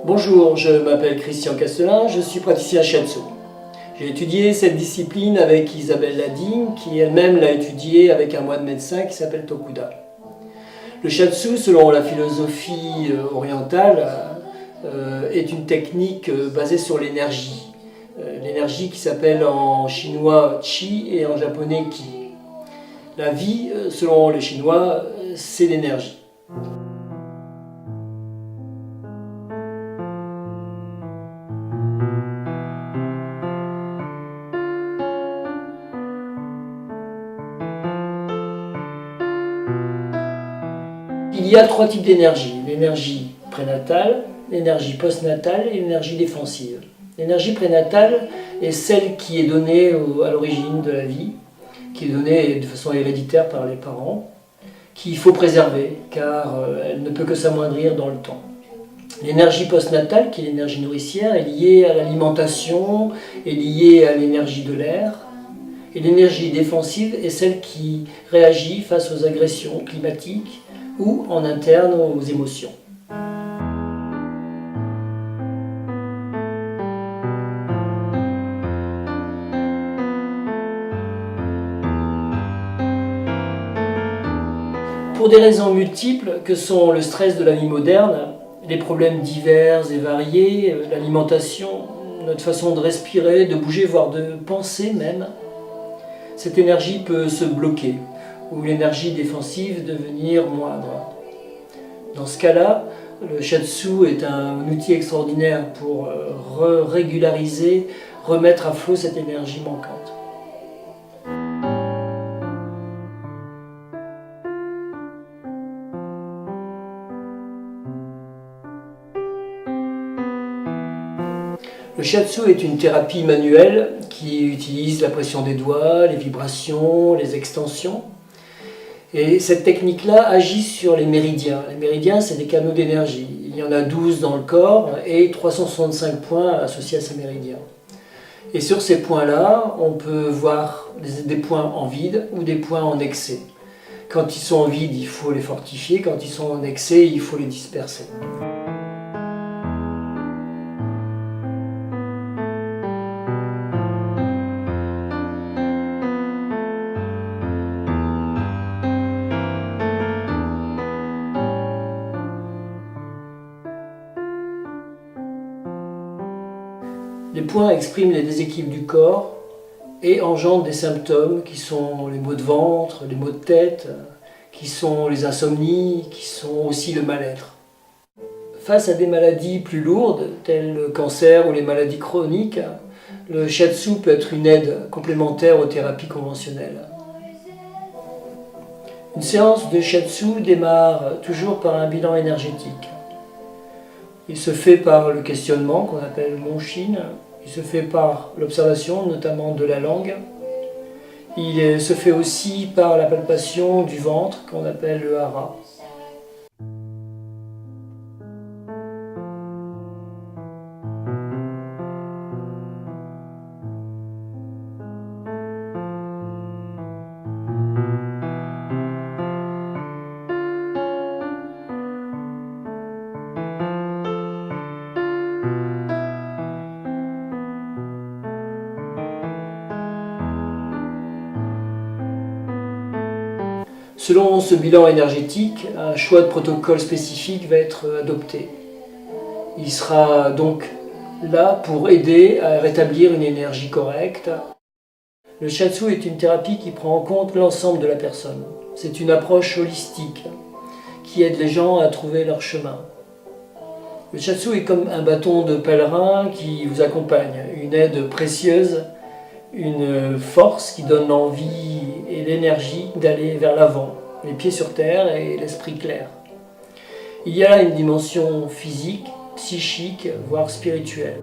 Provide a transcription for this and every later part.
Bonjour, je m'appelle Christian Castelin, je suis praticien shiatsu. J'ai étudié cette discipline avec Isabelle Ladigne, qui elle-même l'a étudiée avec un moine médecin qui s'appelle Tokuda. Le shiatsu, selon la philosophie orientale, est une technique basée sur l'énergie. L'énergie qui s'appelle en chinois Qi et en japonais Ki. La vie, selon les Chinois, c'est l'énergie. Il y a trois types d'énergie. L'énergie prénatale, l'énergie postnatale et l'énergie défensive. L'énergie prénatale est celle qui est donnée à l'origine de la vie, qui est donnée de façon héréditaire par les parents, qu'il faut préserver car elle ne peut que s'amoindrir dans le temps. L'énergie postnatale, qui est l'énergie nourricière, est liée à l'alimentation, est liée à l'énergie de l'air. Et l'énergie défensive est celle qui réagit face aux agressions climatiques ou en interne aux émotions. Pour des raisons multiples que sont le stress de la vie moderne, les problèmes divers et variés, l'alimentation, notre façon de respirer, de bouger, voire de penser même, cette énergie peut se bloquer ou l'énergie défensive devenir moindre. Dans ce cas-là, le shiatsu est un outil extraordinaire pour régulariser, remettre à flot cette énergie manquante. Le shiatsu est une thérapie manuelle qui utilise la pression des doigts, les vibrations, les extensions. Et cette technique-là agit sur les méridiens. Les méridiens, c'est des canaux d'énergie. Il y en a 12 dans le corps et 365 points associés à ces méridiens. Et sur ces points-là, on peut voir des points en vide ou des points en excès. Quand ils sont en vide, il faut les fortifier. Quand ils sont en excès, il faut les disperser. Les points expriment les déséquilibres du corps et engendrent des symptômes qui sont les maux de ventre, les maux de tête, qui sont les insomnies, qui sont aussi le mal-être. Face à des maladies plus lourdes, telles le cancer ou les maladies chroniques, le shiatsu peut être une aide complémentaire aux thérapies conventionnelles. Une séance de shiatsu démarre toujours par un bilan énergétique. Il se fait par le questionnement qu'on appelle Monshin. Il se fait par l'observation, notamment de la langue. Il se fait aussi par la palpation du ventre, qu'on appelle le hara. Selon ce bilan énergétique, un choix de protocole spécifique va être adopté. Il sera donc là pour aider à rétablir une énergie correcte. Le shiatsu est une thérapie qui prend en compte l'ensemble de la personne. C'est une approche holistique qui aide les gens à trouver leur chemin. Le shiatsu est comme un bâton de pèlerin qui vous accompagne, une aide précieuse, une force qui donne l'envie et l'énergie d'aller vers l'avant, les pieds sur terre et l'esprit clair. Il y a là une dimension physique, psychique, voire spirituelle.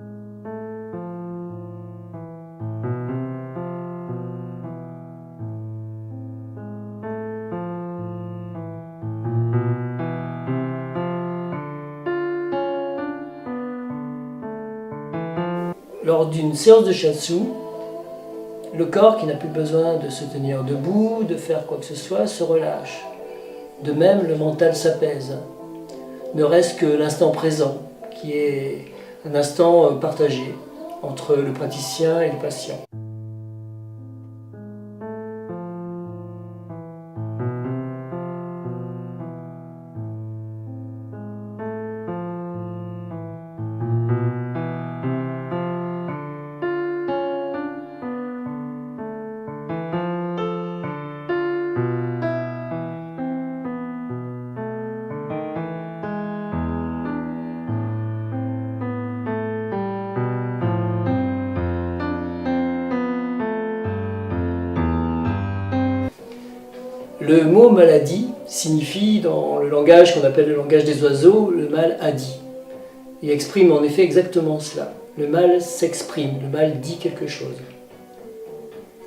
Lors d'une séance de shiatsu, le corps qui n'a plus besoin de se tenir debout, de faire quoi que ce soit, se relâche. De même, le mental s'apaise. Ne reste que l'instant présent, qui est un instant partagé entre le praticien et le patient. Le mot maladie signifie, dans le langage qu'on appelle le langage des oiseaux, le mal a dit. Il exprime en effet exactement cela. Le mal s'exprime, le mal dit quelque chose.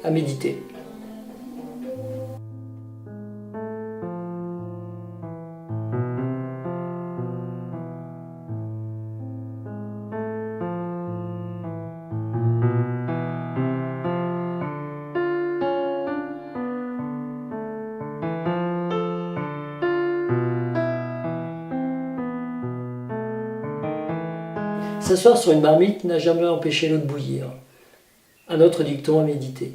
À méditer. S'asseoir sur une marmite n'a jamais empêché l'eau de bouillir. Un autre dicton à méditer.